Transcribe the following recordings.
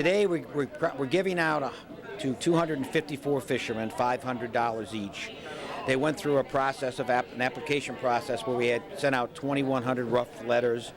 Today we're giving out to 254 fishermen $500 each. They went through a process of an application process where we had sent out 2,100 rough letters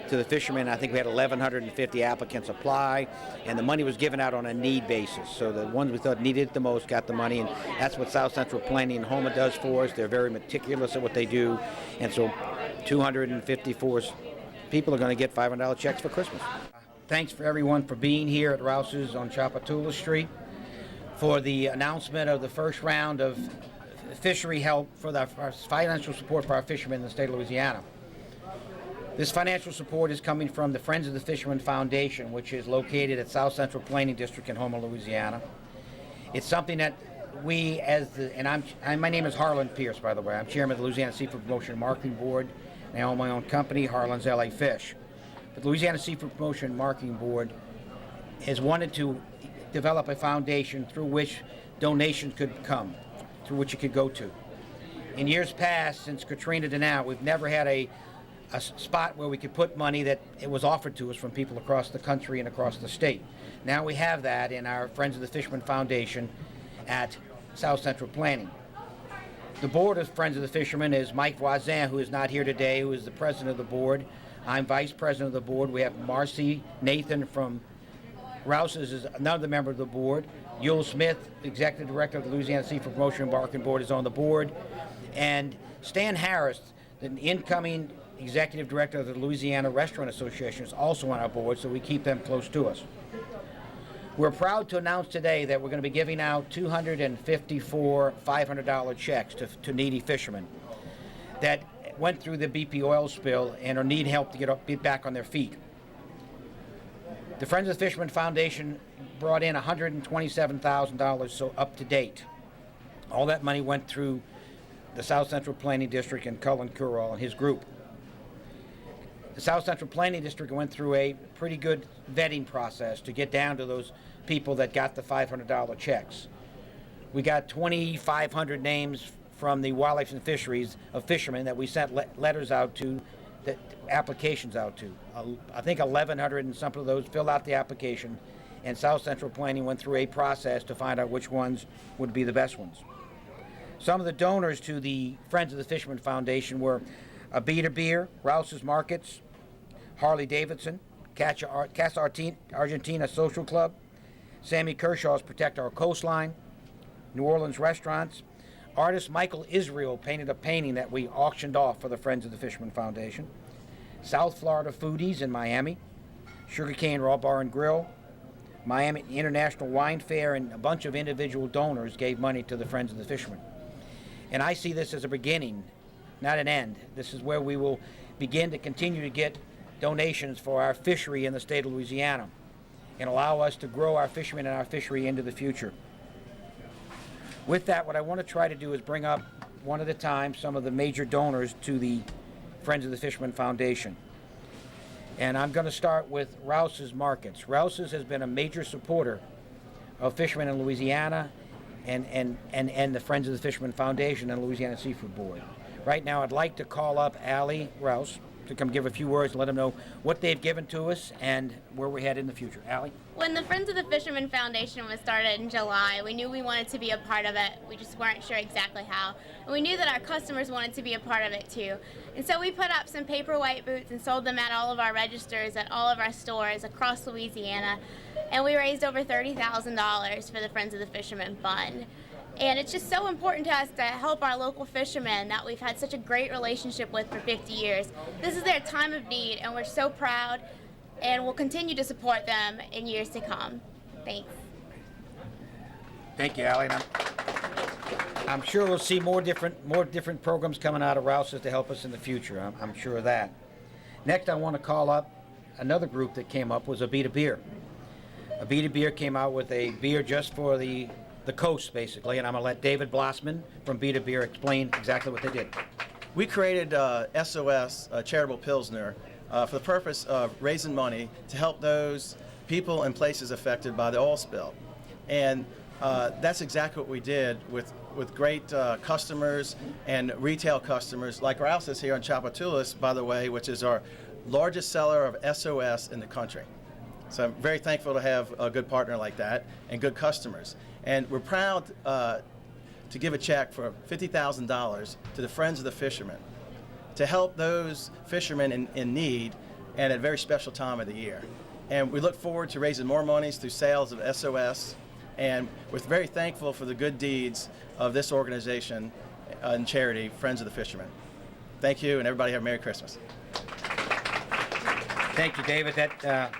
to the fishermen. I think we had 1,150 applicants apply, and the money was given out on a need basis. So the ones we thought needed it the most got the money, and that's what South Central Planning and HOMA does for us. They're very meticulous at what they do, and so 254 people are going to get $500 checks for Christmas. Thanks for everyone for being here at Rouse's on Chapatula Street for the announcement of the first round of fishery help for our financial support for our fishermen in the state of Louisiana. This financial support is coming from the Friends of the Fishermen Foundation, which is located at South Central Planning District in Houma, Louisiana. It's something that we, my name is Harlan Pierce, by the way. I'm chairman of the Louisiana Seafood Promotion and Marketing Board, and I own my own company, Harlan's LA Fish. But the Louisiana Seafood Promotion and Marketing Board has wanted to develop a foundation through which donations could come, through which it could go to. In years past, since Katrina to now, we've never had a spot where we could put money that it was offered to us from people across the country and across the state. Now we have that in our Friends of the Fishermen Foundation at South Central Planning. The board of Friends of the Fishermen is Mike Voisin, who is not here today, who is the president of the board. I'm vice president of the board. We have Marcy Nathan from Rouse's is another member of the board. Yule Smith, executive director of the Louisiana Seafood Promotion and Marketing Board, is on the board. And Stan Harris, the incoming executive director of the Louisiana Restaurant Association, is also on our board, so we keep them close to us. We're proud to announce today that we're going to be giving out 254 $500 checks to needy fishermen that went through the BP oil spill and need help to get back on their feet. The Friends of the Fishermen Foundation brought in $127,000 so up to date. All that money went through the South Central Planning District and Cullen Currall and his group. The South Central Planning District went through a pretty good vetting process to get down to those people that got the $500 checks. We got 2,500 names from the wildlife and fisheries of fishermen that we sent letters out to, applications out to. I think 1,100 and something of those filled out the application, and South Central Planning went through a process to find out which ones would be the best ones. Some of the donors to the Friends of the Fishermen Foundation were Abita Beer, Rouse's Markets, Harley Davidson, Casa Argentina Social Club, Sammy Kershaw's Protect Our Coastline, New Orleans Restaurants. Artist Michael Israel painted a painting that we auctioned off for the Friends of the Fishermen Foundation. South Florida Foodies in Miami, Sugarcane Raw Bar and Grill, Miami International Wine Fair, and a bunch of individual donors gave money to the Friends of the Fishermen. And I see this as a beginning, not an end. This is where we will begin to continue to get donations for our fishery in the state of Louisiana and allow us to grow our fishermen and our fishery into the future. With that, what I want to try to do is bring up one at a time some of the major donors to the Friends of the Fishermen Foundation. And I'm going to start with Rouse's Markets. Rouse's has been a major supporter of fishermen in Louisiana and the Friends of the Fishermen Foundation and Louisiana Seafood Board. Right now, I'd like to call up Allie Rouse to come give a few words and let them know what they've given to us and where we're headed in the future. Allie? When the Friends of the Fishermen Foundation was started in July, we knew we wanted to be a part of it. We just weren't sure exactly how. And we knew that our customers wanted to be a part of it too. And so we put up some paper white boots and sold them at all of our registers at all of our stores across Louisiana. And we raised over $30,000 for the Friends of the Fishermen Fund. And it's just so important to us to help our local fishermen that we've had such a great relationship with for 50 years. This is their time of need, and we're so proud, and we'll continue to support them in years to come. Thanks. Thank you, Allie. I'm sure we'll see more different programs coming out of Rouse's to help us in the future. I'm sure of that. Next, I want to call up another group that came up was Abita Beer. Abita Beer came out with a beer just for the coast, basically, and I'm going to let David Blossman from Abita Beer explain exactly what they did. We created SOS, Charitable Pilsner, for the purpose of raising money to help those people and places affected by the oil spill. And that's exactly what we did with great customers and retail customers, like Rouse's here in Chapatoulas, by the way, which is our largest seller of SOS in the country. So I'm very thankful to have a good partner like that and good customers. And we're proud to give a check for $50,000 to the Friends of the Fishermen to help those fishermen in need and at a very special time of the year. And we look forward to raising more monies through sales of SOS. And we're very thankful for the good deeds of this organization and charity, Friends of the Fishermen. Thank you, and everybody have a Merry Christmas. Thank you, David. That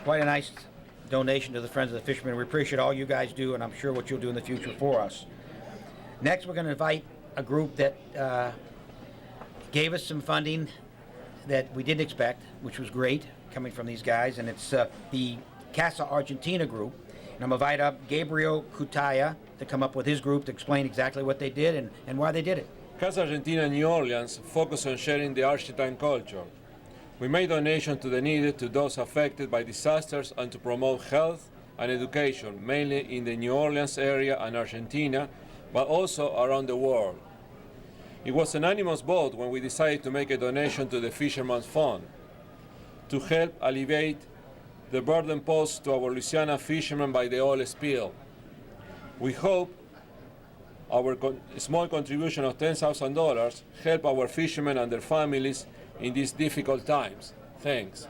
quite a nice donation to the Friends of the Fishermen. We appreciate all you guys do, and I'm sure what you'll do in the future for us. Next, we're going to invite a group that gave us some funding that we didn't expect, which was great coming from these guys, and it's the Casa Argentina group. And I'm going to invite up Gabriel Cutaya to come up with his group to explain exactly what they did and why they did it. Casa Argentina New Orleans focus on sharing the Argentine culture. We made donations to the needed to those affected by disasters and to promote health and education, mainly in the New Orleans area and Argentina, but also around the world. It was an unanimous vote when we decided to make a donation to the Fisherman's Fund to help alleviate the burden posed to our Louisiana fishermen by the oil spill. We hope our small contribution of $10,000 help our fishermen and their families in these difficult times. Thanks.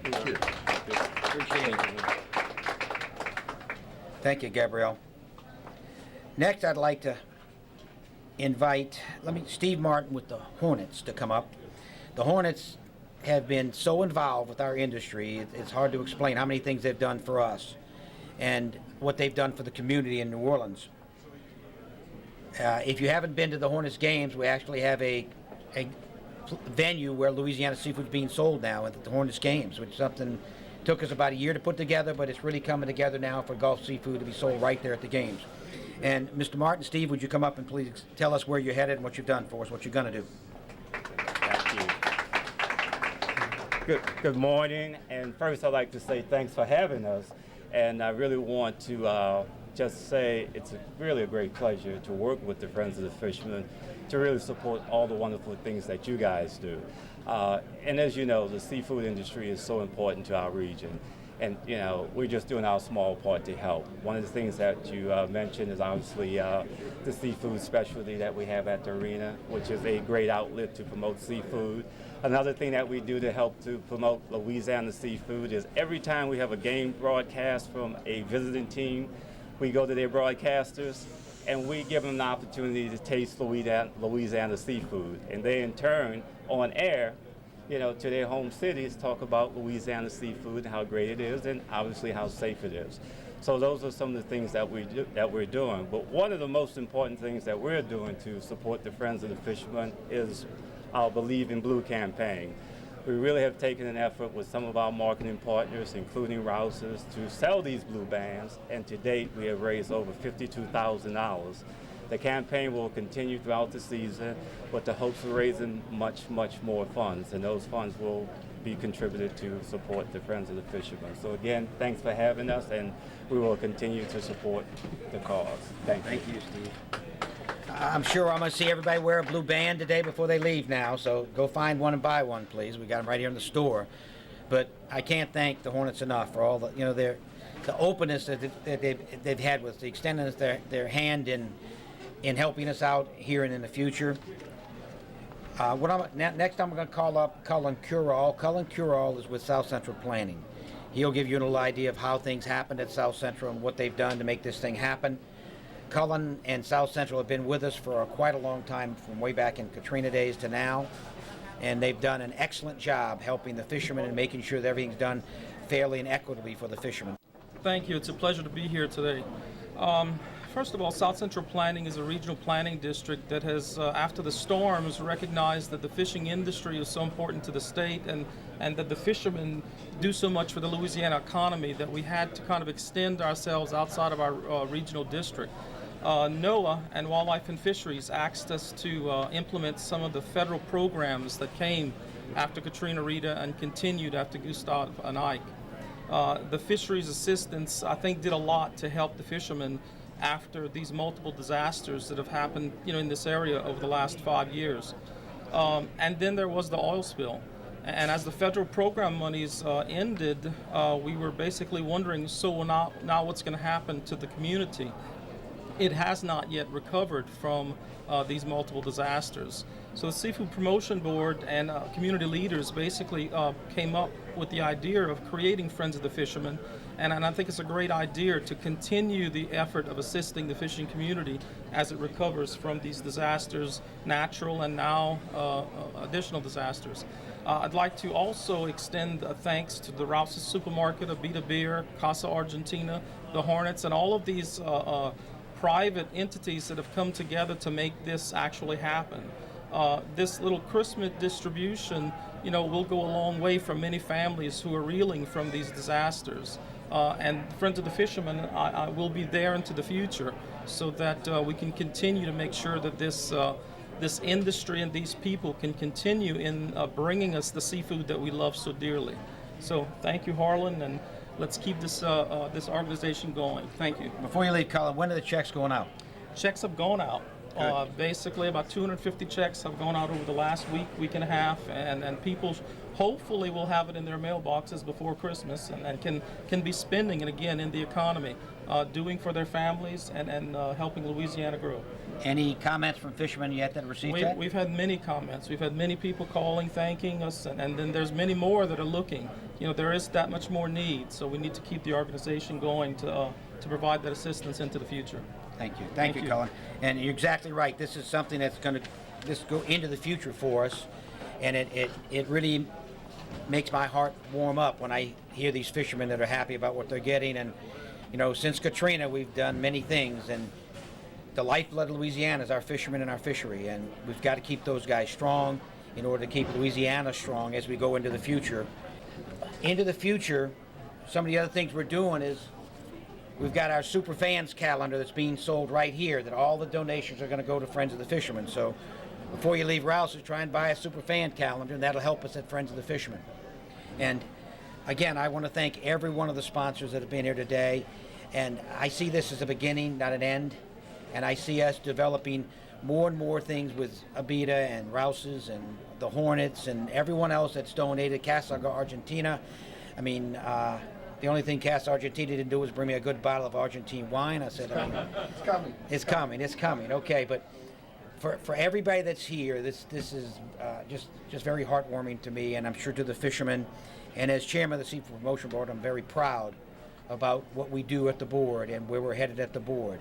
Thank you. Appreciate it. Thank you, Gabrielle. Next, I'd like to invite Steve Martin with the Hornets to come up. The Hornets have been so involved with our industry, it's hard to explain how many things they've done for us and what they've done for the community in New Orleans. If you haven't been to the Hornets games, we actually have a venue where Louisiana seafood is being sold now at the Hornets games, which is something took us about a year to put together, but it's really coming together now for Gulf seafood to be sold right there at the games. And Mr. Martin, Steve, would you come up and please tell us where you're headed and what you've done for us, what you're going to do? Thank you. Good morning, and first I'd like to say thanks for having us, and I really want to just say it's really a great pleasure to work with the Friends of the Fishermen to really support all the wonderful things that you guys do. And as you know, the seafood industry is so important to our region. And, you know, we're just doing our small part to help. One of the things that you mentioned is obviously the seafood specialty that we have at the arena, which is a great outlet to promote seafood. Another thing that we do to help to promote Louisiana seafood is every time we have a game broadcast from a visiting team, we go to their broadcasters and we give them an opportunity to taste Louisiana seafood. And they, in turn, on air, you know, to their home cities, talk about Louisiana seafood and how great it is, and obviously how safe it is. So those are some of the things that we're doing. But one of the most important things that we're doing to support the Friends of the Fishermen is our Believe in Blue campaign. We really have taken an effort with some of our marketing partners, including Rouse's, to sell these blue bands, and to date we have raised over $52,000. The campaign will continue throughout the season with the hopes of raising much, much more funds, and those funds will be contributed to support the Friends of the Fishermen. So again, thanks for having us, and we will continue to support the cause. Thank you. Thank you, Steve. I'm sure I'm going to see everybody wear a blue band today before they leave now, so go find one and buy one, please. We got them right here in the store. But I can't thank the Hornets enough for all the, you know, the openness that they've had with the extending their hand in helping us out here and in the future. Next I'm going to call up Cullen Curall. Cullen Curall is with South Central Planning. He'll give you a little idea of how things happened at South Central and what they've done to make this thing happen. Cullen and South Central have been with us for quite a long time, from way back in Katrina days to now, and they've done an excellent job helping the fishermen and making sure that everything's done fairly and equitably for the fishermen. Thank you. It's a pleasure to be here today. First of all, South Central Planning is a regional planning district that has, after the storms, recognized that the fishing industry is so important to the state and that the fishermen do so much for the Louisiana economy that we had to kind of extend ourselves outside of our regional district. NOAA and Wildlife and Fisheries asked us to implement some of the federal programs that came after Katrina Rita and continued after Gustav and Ike. The fisheries assistance, I think, did a lot to help the fishermen after these multiple disasters that have happened, you know, in this area over the last 5 years. And then there was the oil spill. And as the federal program monies ended, we were basically wondering, so now what's going to happen to the community? It has not yet recovered from these multiple disasters. So the Seafood Promotion Board and community leaders basically came up with the idea of creating Friends of the Fishermen, and I think it's a great idea to continue the effort of assisting the fishing community as it recovers from these disasters, natural and now additional disasters. I'd like to also extend thanks to the Rouse's Supermarket, Abita Beer, Casa Argentina, the Hornets, and all of these private entities that have come together to make this actually happen. This little Christmas distribution, will go a long way for many families who are reeling from these disasters. And Friends of the Fishermen I will be there into the future so that we can continue to make sure that this industry and these people can continue in bringing us the seafood that we love so dearly. So thank you, Harlan, and let's keep this organization going. Thank you. Before you leave, Colin, when are the checks going out? Checks have gone out. Basically, about 250 checks have gone out over the last week and a half, and people hopefully will have it in their mailboxes before Christmas and can be spending it again in the economy, doing for their families and helping Louisiana grow. Any comments from fishermen yet that received that? We've had many comments. We've had many people calling, thanking us, and then there's many more that are looking. There is that much more need, so we need to keep the organization going to provide that assistance into the future. Thank you. Thank you, Colin. And you're exactly right. This is something that's going to go into the future for us, and it really makes my heart warm up when I hear these fishermen that are happy about what they're getting. And since Katrina, we've done many things, and the lifeblood of Louisiana is our fishermen and our fishery, and we've got to keep those guys strong in order to keep Louisiana strong as we go into the future. Into the future, some of the other things we're doing is we've got our Super Fans calendar that's being sold right here, that all the donations are going to go to Friends of the Fishermen. So before you leave Rouse's, try and buy a Super Fan calendar, and that'll help us at Friends of the Fishermen. And again, I want to thank every one of the sponsors that have been here today, and I see this as a beginning, not an end. And I see us developing more and more things with Abita and Rouse's and the Hornets and everyone else that's donated, Casa Argentina. I mean, the only thing Casa Argentina didn't do was bring me a good bottle of Argentine wine. I said, it's coming. Okay, but for everybody that's here, this is just very heartwarming to me, and I'm sure to the fishermen. And as chairman of the Seafood Promotion Board, I'm very proud about what we do at the board and where we're headed at the board.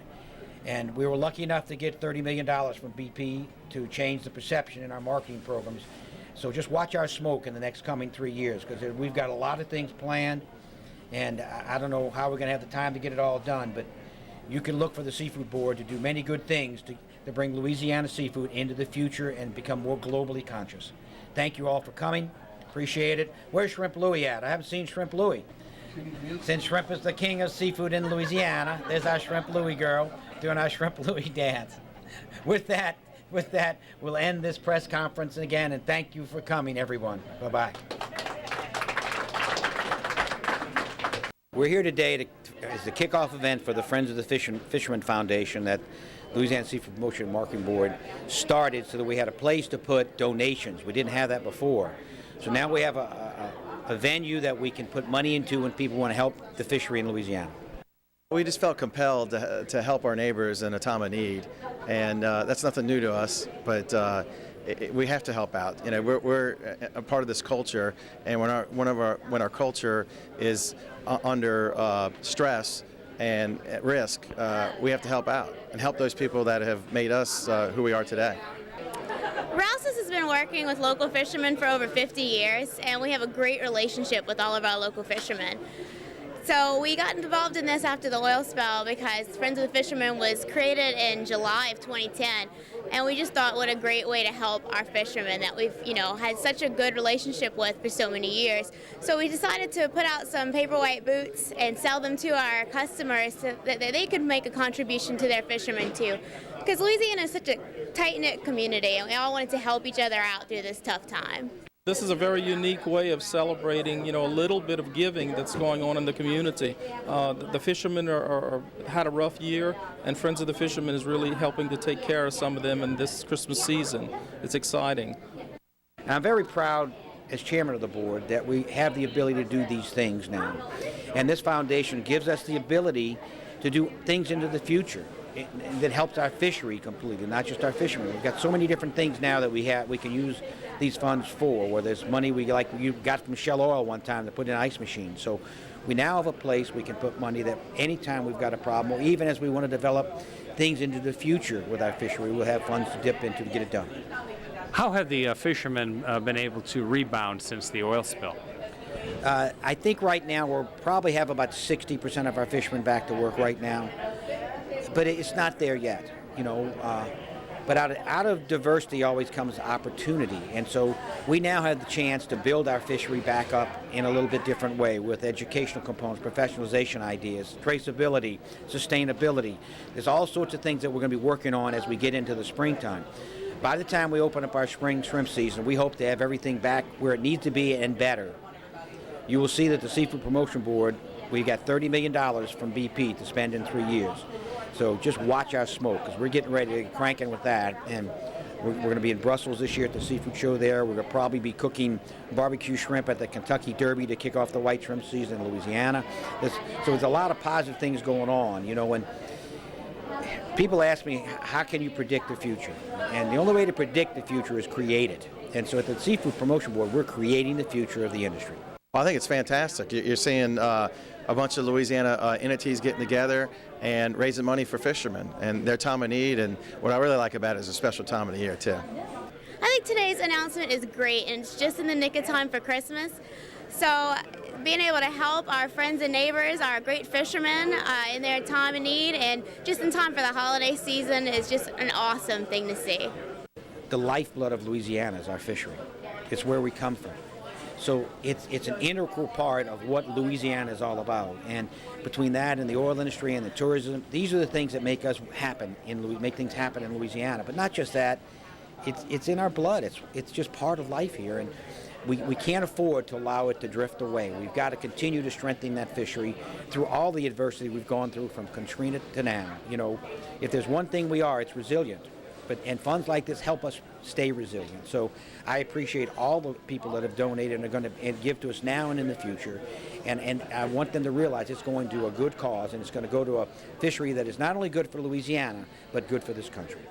And we were lucky enough to get $30 million from BP to change the perception in our marketing programs. So just watch our smoke in the next coming 3 years, because we've got a lot of things planned, and I don't know how we're going to have the time to get it all done, but you can look for the Seafood Board to do many good things to bring Louisiana seafood into the future and become more globally conscious. Thank you all for coming. Appreciate it. Where's Shrimp Louie at? I haven't seen Shrimp Louie. Since shrimp is the king of seafood in Louisiana, there's our Shrimp Louie girl doing our Shrimp Louie dance. With that, we'll end this press conference again, and thank you for coming, everyone. Bye-bye. We're here today as the kickoff event for the Friends of the Fishermen Foundation that Louisiana Seafood Promotion and Marketing Board started so that we had a place to put donations. We didn't have that before. So now we have a venue that we can put money into when people want to help the fishery in Louisiana. We just felt compelled to help our neighbors in a time of need, and that's nothing new to us, but we have to help out. We're a part of this culture, and when our culture is under stress and at risk, we have to help out and help those people that have made us who we are today. Rouse's has been working with local fishermen for over 50 years, and we have a great relationship with all of our local fishermen. So we got involved in this after the oil spill because Friends of the Fishermen was created in July of 2010, and we just thought what a great way to help our fishermen that we've had such a good relationship with for so many years. So we decided to put out some paperwhite boots and sell them to our customers so that they could make a contribution to their fishermen too. Because Louisiana is such a tight-knit community, and we all wanted to help each other out through this tough time. This is a very unique way of celebrating, a little bit of giving that's going on in the community. The fishermen had a rough year, and Friends of the Fishermen is really helping to take care of some of them in this Christmas season. It's exciting. I'm very proud as chairman of the board, that we have the ability to do these things now. And this foundation gives us the ability to do things into the future that helps our fishery completely, not just our fishermen. We've got so many different things now that we can use these funds for, where there's money like you got from Shell Oil one time to put in ice machines. So we now have a place we can put money that anytime we've got a problem, or even as we want to develop things into the future with our fishery, we'll have funds to dip into to get it done. How have the fishermen been able to rebound since the oil spill? I think right now we'll probably have about 60% of our fishermen back to work right now, but it's not there yet, you know. But out of diversity always comes opportunity, and so we now have the chance to build our fishery back up in a little bit different way with educational components, professionalization ideas, traceability, sustainability. There's all sorts of things that we're going to be working on as we get into the springtime. By the time we open up our spring shrimp season, we hope to have everything back where it needs to be and better. You will see that the Seafood Promotion Board, we got $30 million from BP to spend in 3 years. So just watch our smoke, because we're getting ready to get cranking with that. And we're going to be in Brussels this year at the seafood show there. We're going to probably be cooking barbecue shrimp at the Kentucky Derby to kick off the white shrimp season in Louisiana. So there's a lot of positive things going on. You know, when people ask me, how can you predict the future? And the only way to predict the future is create it. And so at the Seafood Promotion Board, we're creating the future of the industry. Well, I think it's fantastic. You're seeing a bunch of Louisiana entities getting together and raising money for fishermen and their time of need. And what I really like about it is a special time of the year, too. I think today's announcement is great, and it's just in the nick of time for Christmas. So being able to help our friends and neighbors, our great fishermen in their time of need, and just in time for the holiday season is just an awesome thing to see. The lifeblood of Louisiana is our fishery. It's where we come from. So it's an integral part of what Louisiana is all about. And between that and the oil industry and the tourism, these are the things that make things happen in Louisiana. But not just that, it's in our blood. It's just part of life here, and we can't afford to allow it to drift away. We've got to continue to strengthen that fishery through all the adversity we've gone through from Katrina to now. You know, if there's one thing we are, it's resilient. And funds like this help us stay resilient. So I appreciate all the people that have donated and are going to give to us now and in the future. And I want them to realize it's going to a good cause, and it's going to go to a fishery that is not only good for Louisiana, but good for this country.